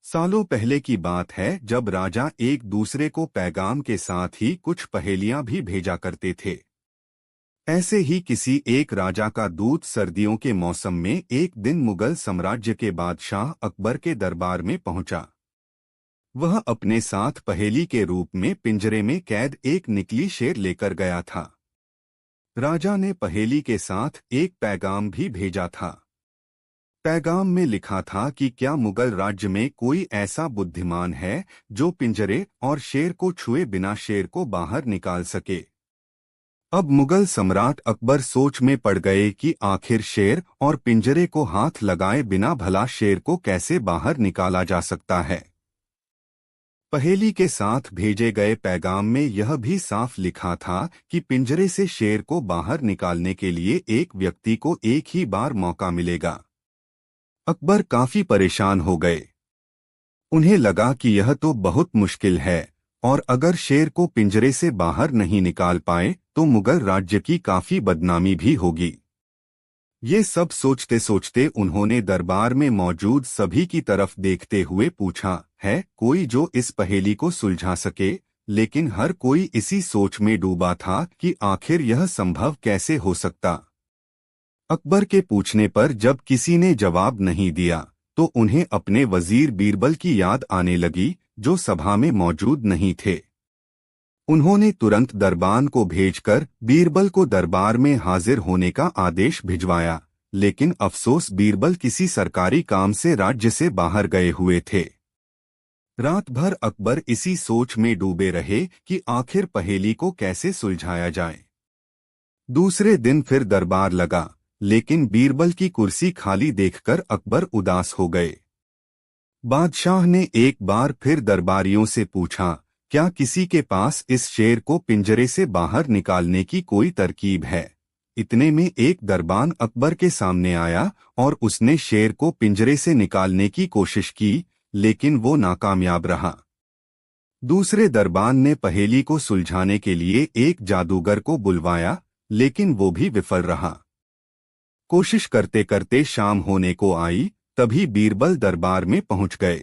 सालों पहले की बात है जब राजा एक दूसरे को पैगाम के साथ ही कुछ पहेलियां भी भेजा करते थे। ऐसे ही किसी एक राजा का दूत सर्दियों के मौसम में एक दिन मुगल साम्राज्य के बादशाह अकबर के दरबार में पहुंचा। वह अपने साथ पहेली के रूप में पिंजरे में कैद एक नकली शेर लेकर गया था। राजा ने पहेली के साथ एक पैगाम भी भेजा था। पैगाम में लिखा था कि क्या मुगल राज्य में कोई ऐसा बुद्धिमान है जो पिंजरे और शेर को छुए बिना शेर को बाहर निकाल सके। अब मुगल सम्राट अकबर सोच में पड़ गए कि आखिर शेर और पिंजरे को हाथ लगाए बिना भला शेर को कैसे बाहर निकाला जा सकता है। पहेली के साथ भेजे गए पैगाम में यह भी साफ लिखा था कि पिंजरे से शेर को बाहर निकालने के लिए एक व्यक्ति को एक ही बार मौका मिलेगा। अकबर काफी परेशान हो गए। उन्हें लगा कि यह तो बहुत मुश्किल है और अगर शेर को पिंजरे से बाहर नहीं निकाल पाए तो मुगल राज्य की काफी बदनामी भी होगी। ये सब सोचते सोचते उन्होंने दरबार में मौजूद सभी की तरफ देखते हुए पूछा, है कोई जो इस पहेली को सुलझा सके। लेकिन हर कोई इसी सोच में डूबा था कि आखिर यह संभव कैसे हो सकता। अकबर के पूछने पर जब किसी ने जवाब नहीं दिया तो उन्हें अपने वजीर बीरबल की याद आने लगी, जो सभा में मौजूद नहीं थे। उन्होंने तुरंत दरबान को भेजकर बीरबल को दरबार में हाजिर होने का आदेश भिजवाया, लेकिन अफसोस बीरबल किसी सरकारी काम से राज्य से बाहर गए हुए थे। रात भर अकबर इसी सोच में डूबे रहे कि आखिर पहेली को कैसे सुलझाया जाए। दूसरे दिन फिर दरबार लगा, लेकिन बीरबल की कुर्सी खाली देखकर अकबर उदास हो गए। बादशाह ने एक बार फिर दरबारियों से पूछा, क्या किसी के पास इस शेर को पिंजरे से बाहर निकालने की कोई तरकीब है। इतने में एक दरबान अकबर के सामने आया और उसने शेर को पिंजरे से निकालने की कोशिश की, लेकिन वो नाकामयाब रहा। दूसरे दरबान ने पहेली को सुलझाने के लिए एक जादूगर को बुलवाया, लेकिन वो भी विफल रहा। कोशिश करते करते शाम होने को आई, तभी बीरबल दरबार में पहुंच गए।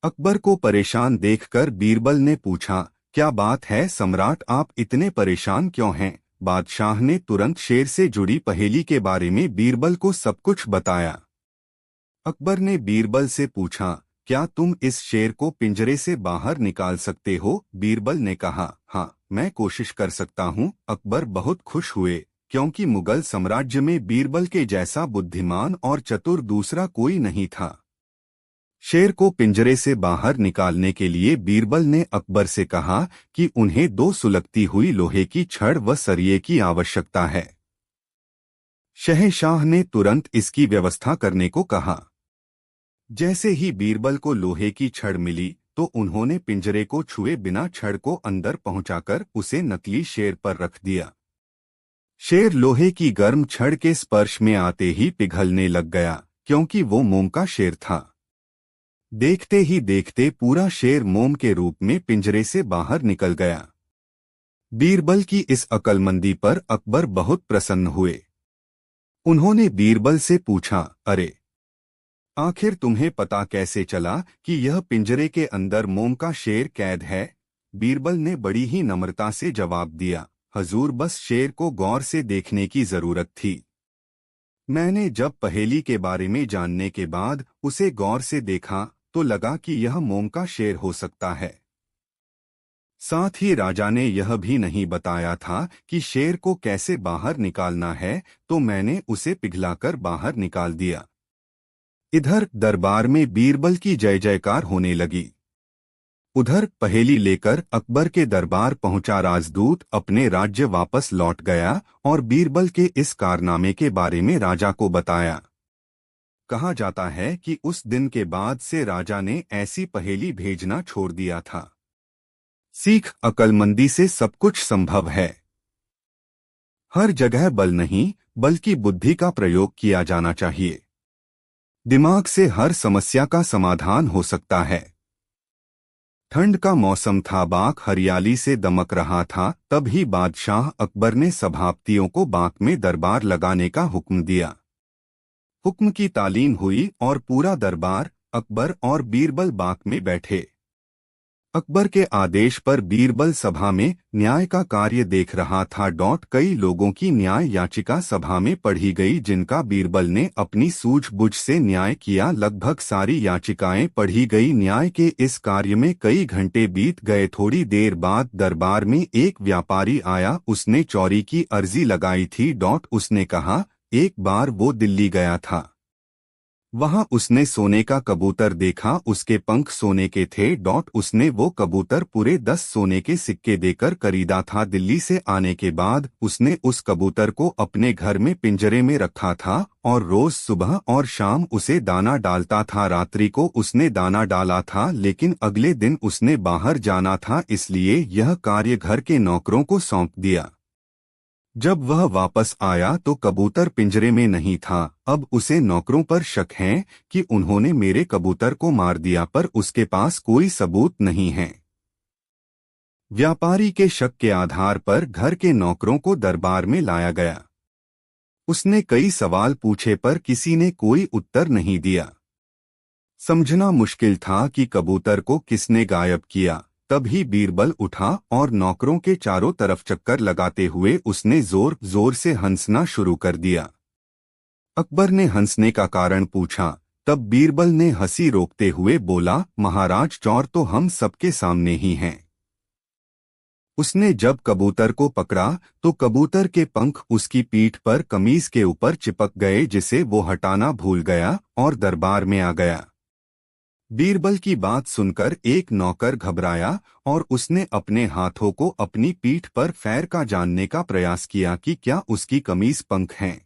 अकबर को परेशान देखकर बीरबल ने पूछा, क्या बात है सम्राट, आप इतने परेशान क्यों हैं। बादशाह ने तुरंत शेर से जुड़ी पहेली के बारे में बीरबल को सब कुछ बताया। अकबर ने बीरबल से पूछा, क्या तुम इस शेर को पिंजरे से बाहर निकाल सकते हो। बीरबल ने कहा, हाँ मैं कोशिश कर सकता हूँ। अकबर बहुत खुश हुए, क्योंकि मुगल साम्राज्य में बीरबल के जैसा बुद्धिमान और चतुर दूसरा कोई नहीं था। शेर को पिंजरे से बाहर निकालने के लिए बीरबल ने अकबर से कहा कि उन्हें 2 सुलगती हुई लोहे की छड़ व सरिये की आवश्यकता है। शहंशाह ने तुरंत इसकी व्यवस्था करने को कहा। जैसे ही बीरबल को लोहे की छड़ मिली तो उन्होंने पिंजरे को छुए बिना छड़ को अंदर पहुंचाकर उसे नकली शेर पर रख दिया। शेर लोहे की गर्म छड़ के स्पर्श में आते ही पिघलने लग गया, क्योंकि वो मोम का शेर था। देखते ही देखते पूरा शेर मोम के रूप में पिंजरे से बाहर निकल गया। बीरबल की इस अक्लमंदी पर अकबर बहुत प्रसन्न हुए। उन्होंने बीरबल से पूछा, अरे आखिर तुम्हें पता कैसे चला कि यह पिंजरे के अंदर मोम का शेर कैद है। बीरबल ने बड़ी ही नम्रता से जवाब दिया, हजूर बस शेर को गौर से देखने की जरूरत थी। मैंने जब पहेली के बारे में जानने के बाद उसे गौर से देखा तो लगा कि यह मोम का शेर हो सकता है। साथ ही राजा ने यह भी नहीं बताया था कि शेर को कैसे बाहर निकालना है, तो मैंने उसे पिघलाकर बाहर निकाल दिया। इधर दरबार में बीरबल की जय जयकार होने लगी। उधर पहेली लेकर अकबर के दरबार पहुंचा राजदूत अपने राज्य वापस लौट गया और बीरबल के इस कारनामे के बारे में राजा को बताया। कहा जाता है कि उस दिन के बाद से राजा ने ऐसी पहेली भेजना छोड़ दिया था। सीख, अक्लमंदी से सब कुछ संभव है। हर जगह बल नहीं बल्कि बुद्धि का प्रयोग किया जाना चाहिए। दिमाग से हर समस्या का समाधान हो सकता है। ठंड का मौसम था, बाग हरियाली से दमक रहा था। तभी बादशाह अकबर ने सभापतियों को बाग में दरबार लगाने का हुक्म दिया। हुक्म की तालीम हुई और पूरा दरबार अकबर और बीरबल बाग में बैठे। अकबर के आदेश पर बीरबल सभा में न्याय का कार्य देख रहा था। कई लोगों की न्याय याचिका सभा में पढ़ी गई जिनका बीरबल ने अपनी सूझबूझ से न्याय किया। लगभग सारी याचिकाएं पढ़ी गई। न्याय के इस कार्य में कई घंटे बीत गए। थोड़ी देर बाद दरबार में एक व्यापारी आया। उसने चोरी की अर्जी लगाई थी। उसने कहा, एक बार वो दिल्ली गया था, वहां उसने सोने का कबूतर देखा। उसके पंख सोने के थे। उसने वो कबूतर पूरे 10 सोने के सिक्के देकर खरीदा था। दिल्ली से आने के बाद उसने उस कबूतर को अपने घर में पिंजरे में रखा था और रोज सुबह और शाम उसे दाना डालता था। रात्रि को उसने दाना डाला था, लेकिन अगले दिन उसने बाहर जाना था, इसलिए यह कार्य घर के नौकरों को सौंप दिया। जब वह वापस आया तो कबूतर पिंजरे में नहीं था। अब उसे नौकरों पर शक है कि उन्होंने मेरे कबूतर को मार दिया, पर उसके पास कोई सबूत नहीं है। व्यापारी के शक के आधार पर घर के नौकरों को दरबार में लाया गया। उसने कई सवाल पूछे पर किसी ने कोई उत्तर नहीं दिया। समझना मुश्किल था कि कबूतर को किसने गायब किया। तभी बीरबल उठा और नौकरों के चारों तरफ चक्कर लगाते हुए उसने जोर जोर से हंसना शुरू कर दिया। अकबर ने हंसने का कारण पूछा। तब बीरबल ने हंसी रोकते हुए बोला, महाराज, चोर तो हम सबके सामने ही हैं। उसने जब कबूतर को पकड़ा तो कबूतर के पंख उसकी पीठ पर कमीज के ऊपर चिपक गए, जिसे वो हटाना भूल गया और दरबार में आ गया। बीरबल की बात सुनकर एक नौकर घबराया और उसने अपने हाथों को अपनी पीठ पर फेर का जानने का प्रयास किया कि क्या उसकी कमीज पंख हैं।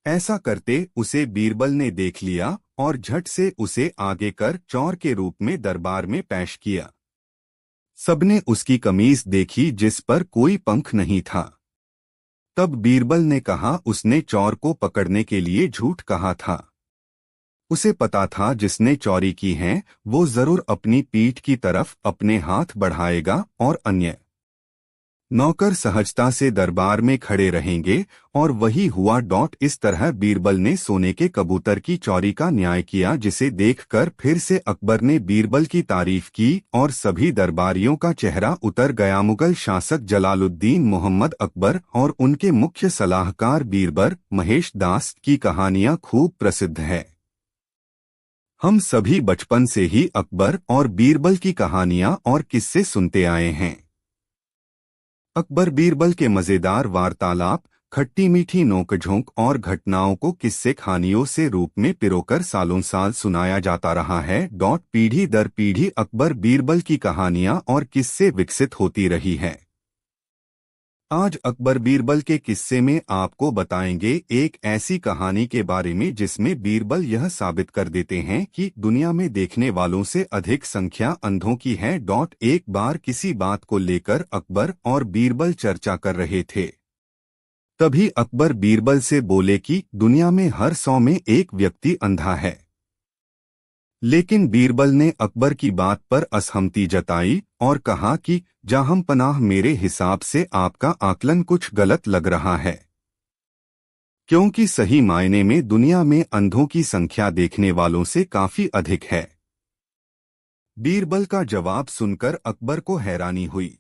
ऐसा करते उसे बीरबल ने देख लिया और झट से उसे आगे कर चोर के रूप में दरबार में पेश किया। सबने उसकी कमीज देखी जिस पर कोई पंख नहीं था। तब बीरबल ने कहा, उसने चोर को पकड़ने के लिए झूठ कहा था। उसे पता था जिसने चोरी की है वो जरूर अपनी पीठ की तरफ अपने हाथ बढ़ाएगा और अन्य नौकर सहजता से दरबार में खड़े रहेंगे, और वही हुआ। इस तरह बीरबल ने सोने के कबूतर की चोरी का न्याय किया, जिसे देखकर फिर से अकबर ने बीरबल की तारीफ की और सभी दरबारियों का चेहरा उतर गया। मुगल शासक जलालुद्दीन मोहम्मद अकबर और उनके मुख्य सलाहकार बीरबल महेश दास की कहानियां खूब प्रसिद्ध है। हम सभी बचपन से ही अकबर और बीरबल की कहानियां और किस्से सुनते आए हैं। अकबर बीरबल के मजेदार वार्तालाप, खट्टी मीठी नोकझोंक और घटनाओं को किस्से कहानियों से रूप में पिरोकर सालों साल सुनाया जाता रहा है। पीढ़ी दर पीढ़ी अकबर बीरबल की कहानियां और किस्से विकसित होती रही है। आज अकबर बीरबल के किस्से में आपको बताएंगे एक ऐसी कहानी के बारे में जिसमें बीरबल यह साबित कर देते हैं कि दुनिया में देखने वालों से अधिक संख्या अंधों की है। एक बार किसी बात को लेकर अकबर और बीरबल चर्चा कर रहे थे। तभी अकबर बीरबल से बोले कि दुनिया में हर 100 में एक व्यक्ति अंधा है। लेकिन बीरबल ने अकबर की बात पर असहमति जताई और कहा कि जाहम पनाह, मेरे हिसाब से आपका आकलन कुछ गलत लग रहा है, क्योंकि सही मायने में दुनिया में अंधों की संख्या देखने वालों से काफी अधिक है। बीरबल का जवाब सुनकर अकबर को हैरानी हुई।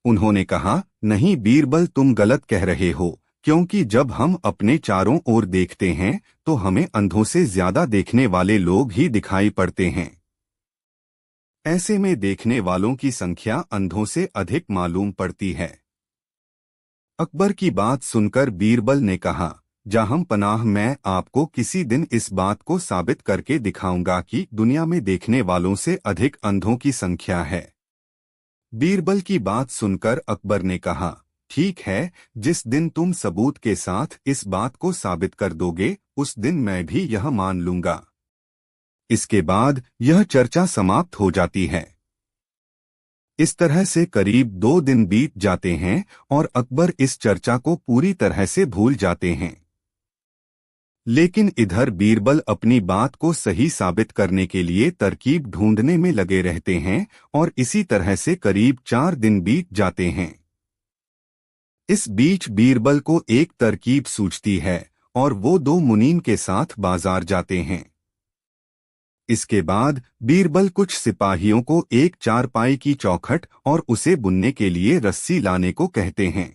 उन्होंने कहा, नहीं बीरबल, तुम गलत कह रहे हो, क्योंकि जब हम अपने चारों ओर देखते हैं तो हमें अंधों से ज्यादा देखने वाले लोग ही दिखाई पड़ते हैं। ऐसे में देखने वालों की संख्या अंधों से अधिक मालूम पड़ती है। अकबर की बात सुनकर बीरबल ने कहा, जाहम पनाह, मैं आपको किसी दिन इस बात को साबित करके दिखाऊंगा कि दुनिया में देखने वालों से अधिक अंधों की संख्या है। बीरबल की बात सुनकर अकबर ने कहा, ठीक है, जिस दिन तुम सबूत के साथ इस बात को साबित कर दोगे उस दिन मैं भी यह मान लूंगा। इसके बाद यह चर्चा समाप्त हो जाती है। इस तरह से करीब 2 दिन बीत जाते हैं और अकबर इस चर्चा को पूरी तरह से भूल जाते हैं। लेकिन इधर बीरबल अपनी बात को सही साबित करने के लिए तरकीब ढूंढने में लगे रहते हैं और इसी तरह से करीब 4 दिन बीत जाते हैं। इस बीच बीरबल को एक तरकीब सूझती है और वो 2 मुनीम के साथ बाजार जाते हैं। इसके बाद बीरबल कुछ सिपाहियों को एक चारपाई की चौखट और उसे बुनने के लिए रस्सी लाने को कहते हैं।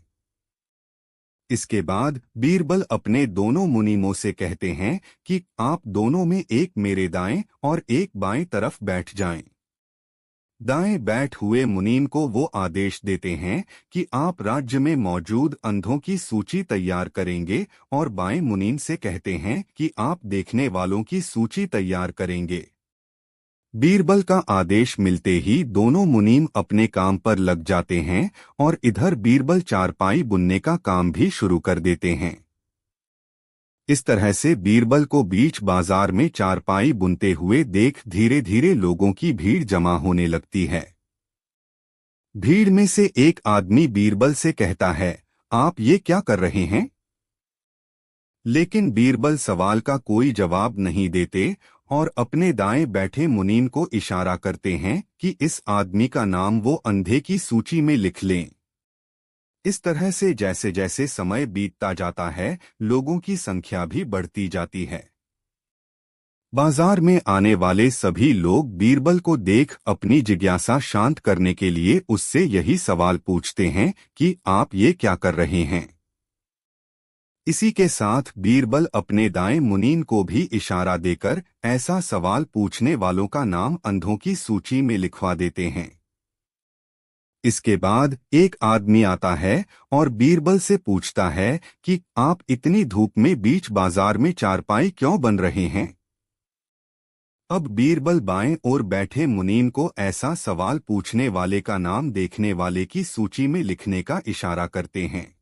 इसके बाद बीरबल अपने दोनों मुनीमों से कहते हैं कि आप दोनों में एक मेरे दाएं और एक बाएं तरफ बैठ जाएं। दाएं बैठ हुए मुनीम को वो आदेश देते हैं कि आप राज्य में मौजूद अंधों की सूची तैयार करेंगे और बाएं मुनीम से कहते हैं कि आप देखने वालों की सूची तैयार करेंगे। बीरबल का आदेश मिलते ही दोनों मुनीम अपने काम पर लग जाते हैं और इधर बीरबल चारपाई बुनने का काम भी शुरू कर देते हैं। इस तरह से बीरबल को बीच बाजार में चारपाई बुनते हुए देख धीरे धीरे लोगों की भीड़ जमा होने लगती है। भीड़ में से एक आदमी बीरबल से कहता है, आप ये क्या कर रहे हैं? लेकिन बीरबल सवाल का कोई जवाब नहीं देते और अपने दाएं बैठे मुनीम को इशारा करते हैं कि इस आदमी का नाम वो अंधे की सूची में लिख लें। इस तरह से जैसे जैसे समय बीतता जाता है, लोगों की संख्या भी बढ़ती जाती है। बाजार में आने वाले सभी लोग बीरबल को देख अपनी जिज्ञासा शांत करने के लिए उससे यही सवाल पूछते हैं कि आप ये क्या कर रहे हैं? इसी के साथ बीरबल अपने दाएं मुनीम को भी इशारा देकर ऐसा सवाल पूछने वालों का नाम अंधों की सूची में लिखवा देते हैं। इसके बाद एक आदमी आता है और बीरबल से पूछता है कि आप इतनी धूप में बीच बाजार में चारपाई क्यों बन रहे हैं? अब बीरबल बाएं ओर बैठे मुनीम को ऐसा सवाल पूछने वाले का नाम देखने वाले की सूची में लिखने का इशारा करते हैं।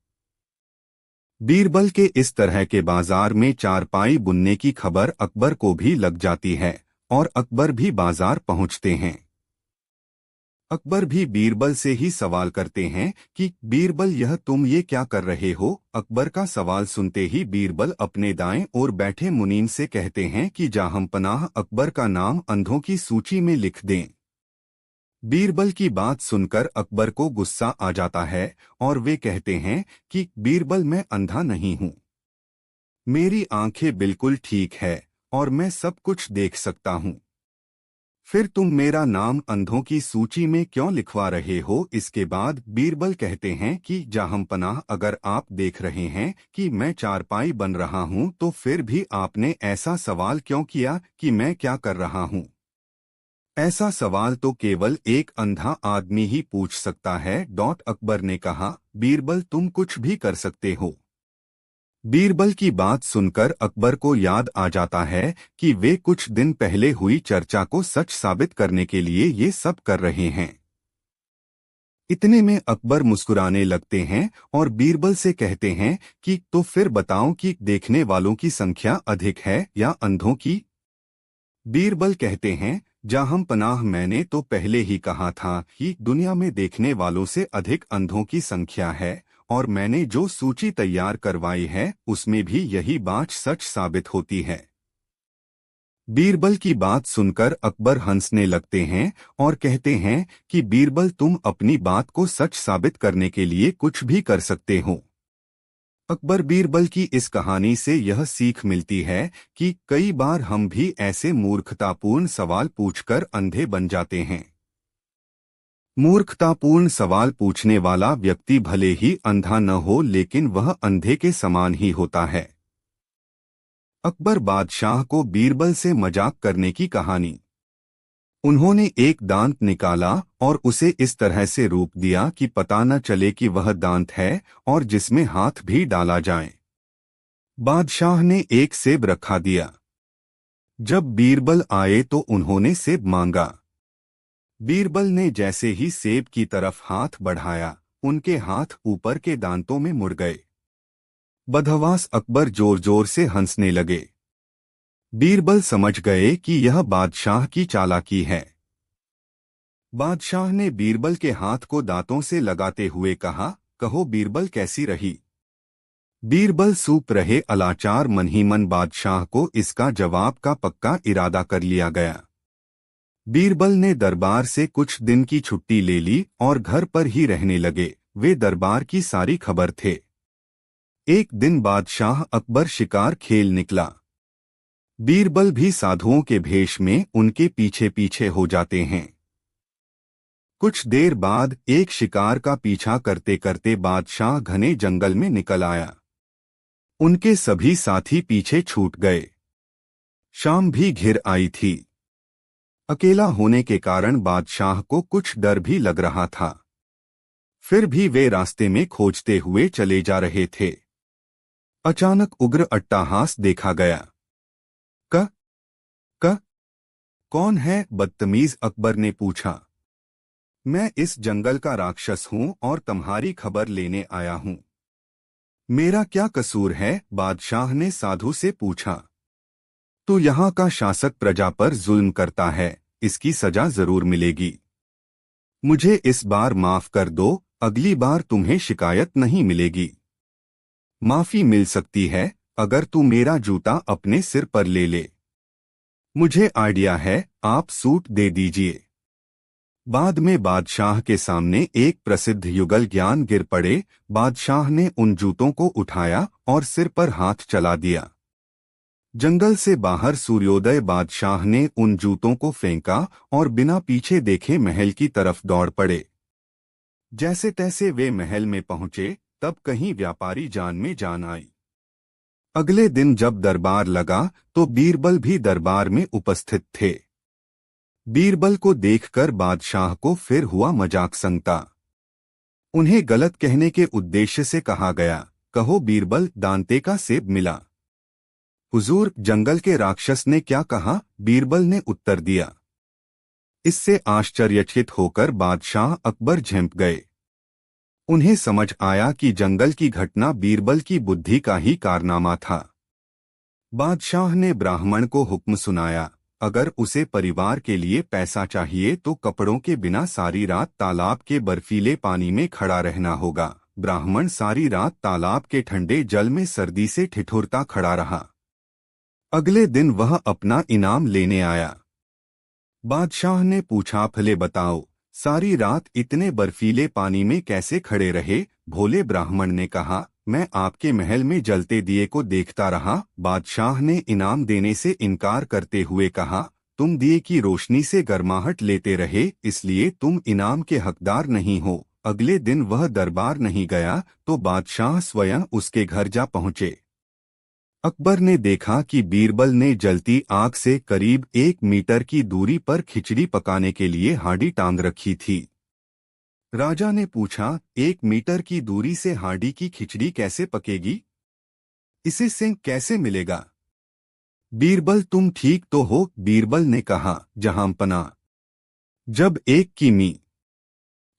बीरबल के इस तरह के बाजार में चारपाई बुनने की खबर अकबर को भी लग जाती है और अकबर भी बाजार पहुंचते हैं। अकबर भी बीरबल से ही सवाल करते हैं कि बीरबल यह तुम ये क्या कर रहे हो? अकबर का सवाल सुनते ही बीरबल अपने दाएं ओर बैठे मुनीम से कहते हैं कि जाहंपनाह अकबर का नाम अंधों की सूची में लिख दें। बीरबल की बात सुनकर अकबर को गुस्सा आ जाता है और वे कहते हैं कि बीरबल मैं अंधा नहीं हूँ, मेरी आंखें बिल्कुल ठीक है और मैं सब कुछ देख सकता हूँ। फिर तुम मेरा नाम अंधों की सूची में क्यों लिखवा रहे हो? इसके बाद बीरबल कहते हैं कि जाहंपनाह अगर आप देख रहे हैं कि मैं चारपाई बन रहा हूँ तो फिर भी आपने ऐसा सवाल क्यों किया कि मैं क्या कर रहा हूँ? ऐसा सवाल तो केवल एक अंधा आदमी ही पूछ सकता है। अकबर ने कहा, बीरबल तुम कुछ भी कर सकते हो। बीरबल की बात सुनकर अकबर को याद आ जाता है कि वे कुछ दिन पहले हुई चर्चा को सच साबित करने के लिए ये सब कर रहे हैं। इतने में अकबर मुस्कुराने लगते हैं और बीरबल से कहते हैं कि तो फिर बताओ कि देखने वालों की संख्या अधिक है या अंधों की? बीरबल कहते हैं, जाहंपनाह मैंने तो पहले ही कहा था कि दुनिया में देखने वालों से अधिक अंधों की संख्या है और मैंने जो सूची तैयार करवाई है उसमें भी यही बात सच साबित होती है। बीरबल की बात सुनकर अकबर हंसने लगते हैं और कहते हैं कि बीरबल तुम अपनी बात को सच साबित करने के लिए कुछ भी कर सकते हो। अकबर बीरबल की इस कहानी से यह सीख मिलती है कि कई बार हम भी ऐसे मूर्खतापूर्ण सवाल पूछकर अंधे बन जाते हैं। मूर्खतापूर्ण सवाल पूछने वाला व्यक्ति भले ही अंधा न हो लेकिन वह अंधे के समान ही होता है। अकबर बादशाह को बीरबल से मजाक करने की कहानी। उन्होंने एक दांत निकाला और उसे इस तरह से रोक दिया कि पता न चले कि वह दांत है और जिसमें हाथ भी डाला जाए। बादशाह ने एक सेब रखा दिया। जब बीरबल आए तो उन्होंने सेब मांगा। बीरबल ने जैसे ही सेब की तरफ हाथ बढ़ाया, उनके हाथ ऊपर के दांतों में मुड़ गए। बदहवास अकबर जोर जोर से हंसने लगे। बीरबल समझ गए कि यह बादशाह की चालाकी है। बादशाह ने बीरबल के हाथ को दांतों से लगाते हुए कहा, कहो बीरबल कैसी रही? बीरबल सूप रहे अलाचार मन ही मन बादशाह को इसका जवाब का पक्का इरादा कर लिया गया। बीरबल ने दरबार से कुछ दिन की छुट्टी ले ली और घर पर ही रहने लगे। वे दरबार की सारी खबर थे। एक दिन बादशाह अकबर शिकार खेल निकला। बीरबल भी साधुओं के भेष में उनके पीछे पीछे हो जाते हैं। कुछ देर बाद एक शिकार का पीछा करते करते बादशाह घने जंगल में निकल आया। उनके सभी साथी पीछे छूट गए। शाम भी घिर आई थी। अकेला होने के कारण बादशाह को कुछ डर भी लग रहा था। फिर भी वे रास्ते में खोजते हुए चले जा रहे थे। अचानक उग्र अट्टहास देखा गया। क क कौन है? बदतमीज अकबर ने पूछा। मैं इस जंगल का राक्षस हूं और तुम्हारी खबर लेने आया हूं। मेरा क्या कसूर है? बादशाह ने साधु से पूछा। तू यहाँ का शासक प्रजा पर जुल्म करता है, इसकी सजा जरूर मिलेगी। मुझे इस बार माफ कर दो, अगली बार तुम्हें शिकायत नहीं मिलेगी। माफी मिल सकती है अगर तू मेरा जूता अपने सिर पर ले ले। मुझे आइडिया है, आप सूट दे दीजिए। बाद में बादशाह के सामने एक प्रसिद्ध युगल ज्ञान गिर पड़े। बादशाह ने उन जूतों को उठाया और सिर पर हाथ चला दिया। जंगल से बाहर सूर्योदय बादशाह ने उन जूतों को फेंका और बिना पीछे देखे महल की तरफ दौड़ पड़े। जैसे तैसे वे महल में पहुंचे, तब कहीं व्यापारी जान में जान आई। अगले दिन जब दरबार लगा तो बीरबल भी दरबार में उपस्थित थे। बीरबल को देखकर बादशाह को फिर हुआ मजाक संगता। उन्हें गलत कहने के उद्देश्य से कहा गया, कहो बीरबल, दांते का सेब मिला। हुजूर, जंगल के राक्षस ने क्या कहा? बीरबल ने उत्तर दिया। इससे आश्चर्यचकित होकर बादशाह अकबर झेंप गए। उन्हें समझ आया कि जंगल की घटना बीरबल की बुद्धि का ही कारनामा था। बादशाह ने ब्राह्मण को हुक्म सुनाया, अगर उसे परिवार के लिए पैसा चाहिए तो कपड़ों के बिना सारी रात तालाब के बर्फीले पानी में खड़ा रहना होगा। ब्राह्मण सारी रात तालाब के ठंडे जल में सर्दी से ठिठुरता खड़ा रहा। अगले दिन वह अपना इनाम लेने आया। बादशाह ने पूछा, भले बताओ, सारी रात इतने बर्फीले पानी में कैसे खड़े रहे? भोले ब्राह्मण ने कहा, मैं आपके महल में जलते दिए को देखता रहा। बादशाह ने इनाम देने से इनकार करते हुए कहा, तुम दिए की रोशनी से गर्माहट लेते रहे, इसलिए तुम इनाम के हकदार नहीं हो। अगले दिन वह दरबार नहीं गया तो बादशाह स्वयं उसके घर जा पहुंचे। अकबर ने देखा कि बीरबल ने जलती आग से करीब 1 मीटर की दूरी पर खिचड़ी पकाने के लिए हांडी टांग रखी थी। राजा ने पूछा, 1 मीटर की दूरी से हांडी की खिचड़ी कैसे पकेगी? इसे सेंक कैसे मिलेगा? बीरबल, तुम ठीक तो हो? बीरबल ने कहा, जहांपना, जब 1 किमी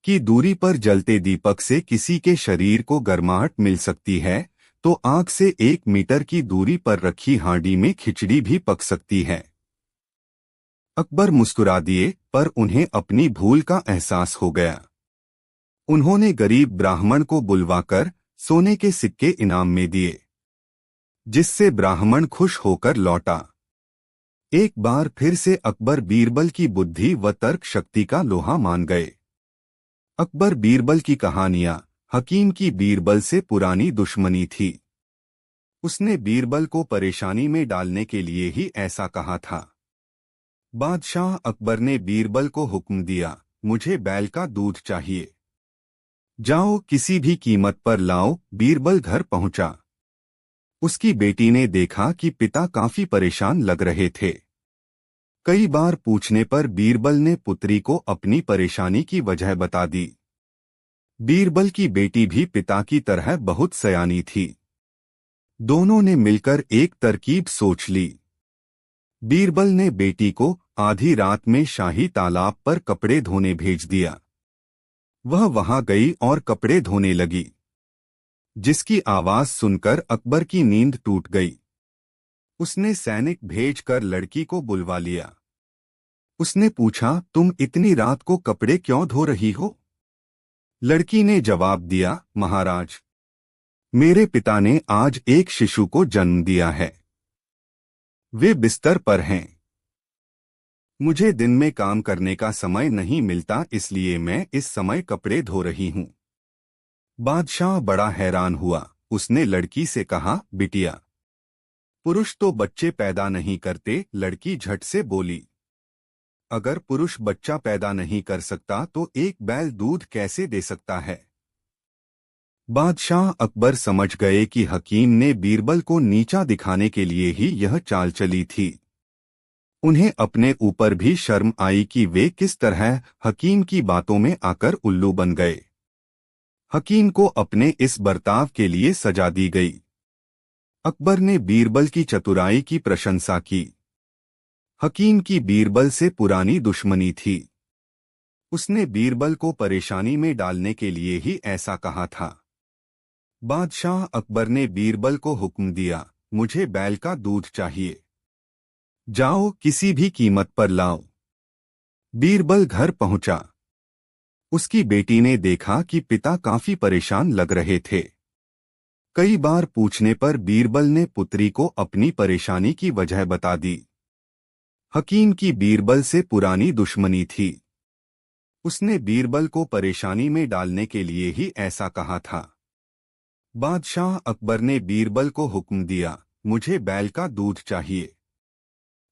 की दूरी पर जलते दीपक से किसी के शरीर को गर्माहट मिल सकती है, तो आग से 1 मीटर की दूरी पर रखी हांडी में खिचड़ी भी पक सकती है। अकबर मुस्कुरा दिए, पर उन्हें अपनी भूल का एहसास हो गया। उन्होंने गरीब ब्राह्मण को बुलवाकर सोने के सिक्के इनाम में दिए, जिससे ब्राह्मण खुश होकर लौटा। एक बार फिर से अकबर बीरबल की बुद्धि व तर्क शक्ति का लोहा मान गए। अकबर बीरबल की कहानियां, हकीम की बीरबल से पुरानी दुश्मनी थी। उसने बीरबल को परेशानी में डालने के लिए ही ऐसा कहा था। बादशाह अकबर ने बीरबल को हुक्म दिया, मुझे बैल का दूध चाहिए। जाओ, किसी भी कीमत पर लाओ। बीरबल घर पहुंचा। उसकी बेटी ने देखा कि पिता काफी परेशान लग रहे थे। कई बार पूछने पर बीरबल ने पुत्री को अपनी परेशानी की वजह बता दी। बीरबल की बेटी भी पिता की तरह बहुत सयानी थी। दोनों ने मिलकर एक तरकीब सोच ली। बीरबल ने बेटी को आधी रात में शाही तालाब पर कपड़े धोने भेज दिया। वह वहां गई और कपड़े धोने लगी, जिसकी आवाज सुनकर अकबर की नींद टूट गई। उसने सैनिक भेजकर लड़की को बुलवा लिया। उसने पूछा, तुम इतनी रात को कपड़े क्यों धो रही हो? लड़की ने जवाब दिया, महाराज, मेरे पिता ने आज एक शिशु को जन्म दिया है। वे बिस्तर पर हैं। मुझे दिन में काम करने का समय नहीं मिलता, इसलिए मैं इस समय कपड़े धो रही हूं। बादशाह बड़ा हैरान हुआ। उसने लड़की से कहा, बिटिया, पुरुष तो बच्चे पैदा नहीं करते, लड़की झट से बोली। अगर पुरुष बच्चा पैदा नहीं कर सकता तो एक बैल दूध कैसे दे सकता है? बादशाह अकबर समझ गए कि हकीम ने बीरबल को नीचा दिखाने के लिए ही यह चाल चली थी। उन्हें अपने ऊपर भी शर्म आई कि वे किस तरह हकीम की बातों में आकर उल्लू बन गए। हकीम को अपने इस बर्ताव के लिए सजा दी गई। अकबर ने बीरबल की चतुराई की प्रशंसा की। हकीम की बीरबल से पुरानी दुश्मनी थी। उसने बीरबल को परेशानी में डालने के लिए ही ऐसा कहा था। बादशाह अकबर ने बीरबल को हुक्म दिया, मुझे बैल का दूध चाहिए। जाओ, किसी भी कीमत पर लाओ। बीरबल घर पहुंचा। उसकी बेटी ने देखा कि पिता काफी परेशान लग रहे थे। कई बार पूछने पर बीरबल ने पुत्री को अपनी परेशानी की वजह बता दी। हकीम की बीरबल से पुरानी दुश्मनी थी। उसने बीरबल को परेशानी में डालने के लिए ही ऐसा कहा था। बादशाह अकबर ने बीरबल को हुक्म दिया, मुझे बैल का दूध चाहिए।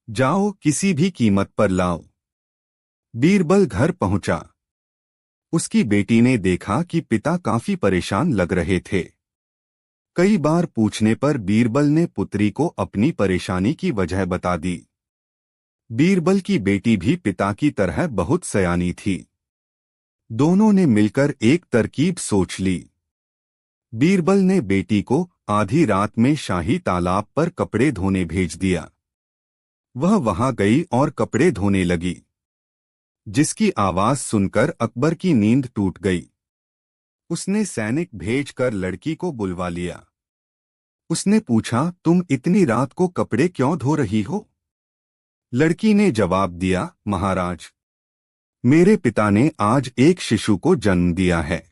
जाओ, किसी भी कीमत पर लाओ। बीरबल घर पहुंचा। उसकी बेटी ने देखा कि पिता काफी परेशान लग रहे थे। कई बार पूछने पर बीरबल ने पुत्री को अपनी परेशानी की वजह बता दी। बीरबल की बेटी भी पिता की तरह बहुत सयानी थी। दोनों ने मिलकर एक तरकीब सोच ली। बीरबल ने बेटी को आधी रात में शाही तालाब पर कपड़े धोने भेज दिया। वह वहां गई और कपड़े धोने लगी। जिसकी आवाज सुनकर अकबर की नींद टूट गई। उसने सैनिक भेजकर लड़की को बुलवा लिया। उसने पूछा, तुम इतनी रात को कपड़े क्यों धो रही हो? लड़की ने जवाब दिया, महाराज, मेरे पिता ने आज एक शिशु को जन्म दिया है।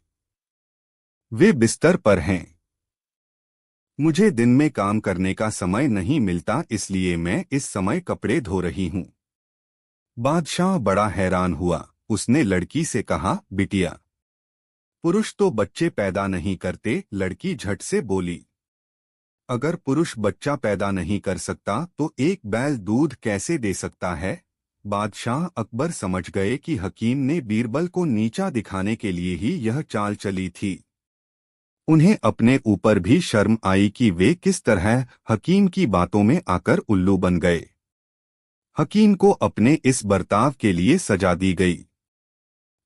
वे बिस्तर पर हैं। मुझे दिन में काम करने का समय नहीं मिलता, इसलिए मैं इस समय कपड़े धो रही हूं। बादशाह बड़ा हैरान हुआ। उसने लड़की से कहा, बिटिया, पुरुष तो बच्चे पैदा नहीं करते। लड़की झट से बोली, अगर पुरुष बच्चा पैदा नहीं कर सकता तो एक बैल दूध कैसे दे सकता है? बादशाह अकबर समझ गए कि हकीम ने बीरबल को नीचा दिखाने के लिए ही यह चाल चली थी। उन्हें अपने ऊपर भी शर्म आई कि वे किस तरह हकीम की बातों में आकर उल्लू बन गए। हकीम को अपने इस बर्ताव के लिए सजा दी गई।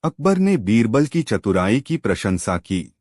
अकबर ने बीरबल की चतुराई की प्रशंसा की।